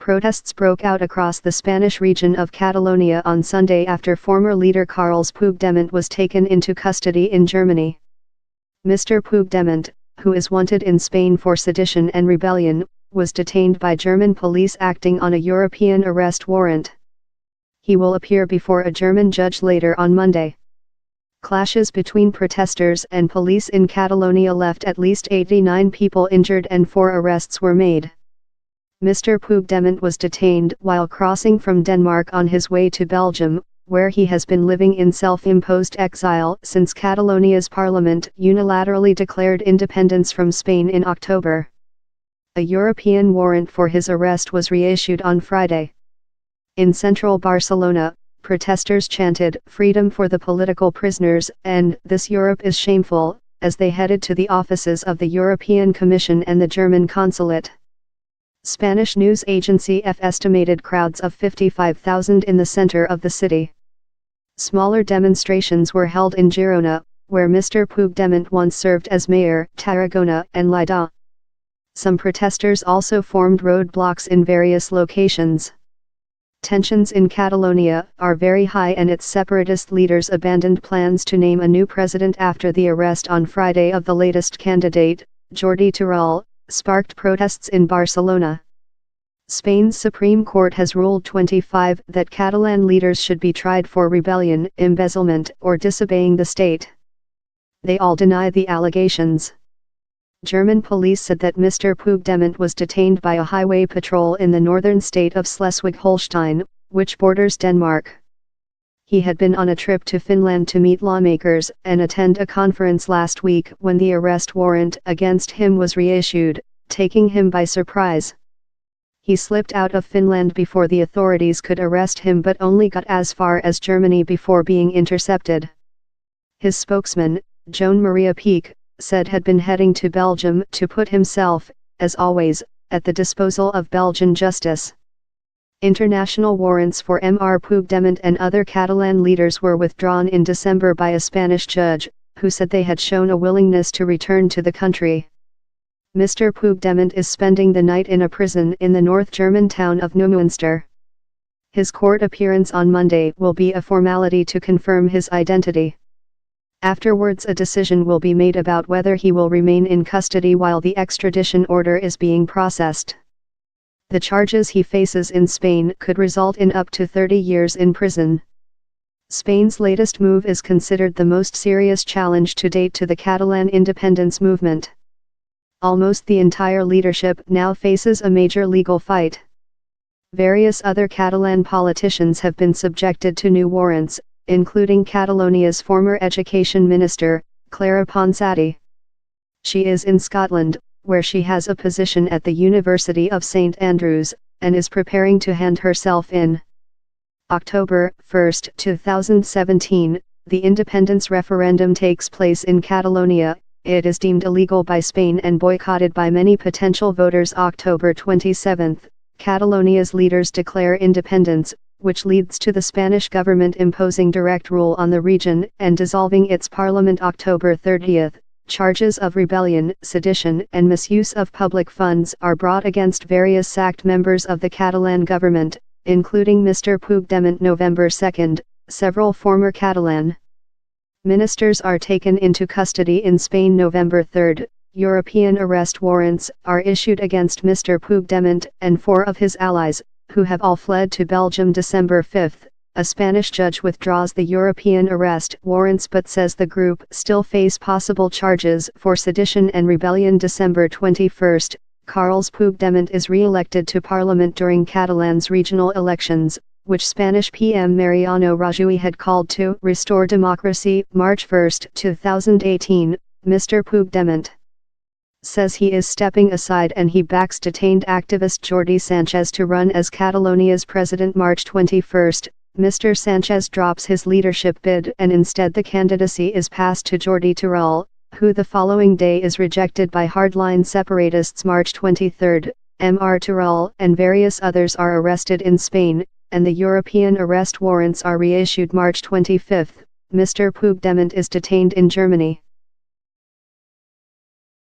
Protests broke out across the Spanish region of Catalonia on Sunday after former leader Carles Puigdemont was taken into custody in Germany. Mr. Puigdemont, who is wanted in Spain for sedition and rebellion, was detained by German police acting on a European arrest warrant. He will appear before a German judge later on Monday. Clashes between protesters and police in Catalonia left at least 89 people injured and 4 arrests were made. Mr. Puigdemont was detained while crossing from Denmark on his way to Belgium, where he has been living in self-imposed exile since Catalonia's parliament unilaterally declared independence from Spain in October. A European warrant for his arrest was reissued on Friday. In central Barcelona, protesters chanted "Freedom for the political prisoners" and "This Europe is shameful," as they headed to the offices of the European Commission and the German consulate. Spanish news agency EFE estimated crowds of 55,000 in the center of the city. Smaller demonstrations were held in Girona, where Mr. Puigdemont once served as mayor, Tarragona and Lleida. Some protesters also formed roadblocks in various locations. Tensions in Catalonia are very high and its separatist leaders abandoned plans to name a new president after the arrest on Friday of the latest candidate, Jordi Turul, sparked protests in Barcelona. Spain's Supreme Court has ruled 25 that Catalan leaders should be tried for rebellion, embezzlement, or disobeying the state. They all deny the allegations. German police said that Mr. Puigdemont was detained by a highway patrol in the northern state of Schleswig-Holstein, which borders Denmark. He had been on a trip to Finland to meet lawmakers and attend a conference last week when the arrest warrant against him was reissued, taking him by surprise. He slipped out of Finland before the authorities could arrest him but only got as far as Germany before being intercepted. His spokesman, Joan Maria Peake, said had been heading to Belgium to put himself, as always, at the disposal of Belgian justice. International warrants for Mr. Puigdemont and other Catalan leaders were withdrawn in December by a Spanish judge, who said they had shown a willingness to return to the country. Mr. Puigdemont is spending the night in a prison in the North German town of Neumünster. His court appearance on Monday will be a formality to confirm his identity. Afterwards, a decision will be made about whether he will remain in custody while the extradition order is being processed. The charges he faces in Spain could result in up to 30 years in prison. Spain's latest move is considered the most serious challenge to date to the Catalan independence movement. Almost the entire leadership now faces a major legal fight. Various other Catalan politicians have been subjected to new warrants, including Catalonia's former education minister, Clara Ponsati. She is in Scotland, where she has a position at the University of St Andrews, and is preparing to hand herself in. October 1, 2017, the independence referendum takes place in Catalonia. It is deemed illegal by Spain and boycotted by many potential voters. October 27, Catalonia's leaders declare independence, which leads to the Spanish government imposing direct rule on the region and dissolving its parliament. October 30, charges of rebellion, sedition and misuse of public funds are brought against various sacked members of the Catalan government, including Mr. Puigdemont. November 2, several former Catalan ministers are taken into custody in Spain. November 3, European arrest warrants are issued against Mr. Puigdemont and 4 of his allies, who have all fled to Belgium. December 5, a Spanish judge withdraws the European arrest warrants but says the group still face possible charges for sedition and rebellion. December 21, Carles Puigdemont is re-elected to parliament during Catalan's regional elections, which Spanish PM Mariano Rajoy had called to restore democracy. March 1, 2018, Mr. Puigdemont says he is stepping aside and he backs detained activist Jordi Sánchez to run as Catalonia's president. March 21, Mr. Sánchez drops his leadership bid and instead the candidacy is passed to Jordi Turul, who the following day is rejected by hardline separatists. March 23, Mr. Turul and various others are arrested in Spain, and the European arrest warrants are reissued. March 25, Mr. Puigdemont is detained in Germany.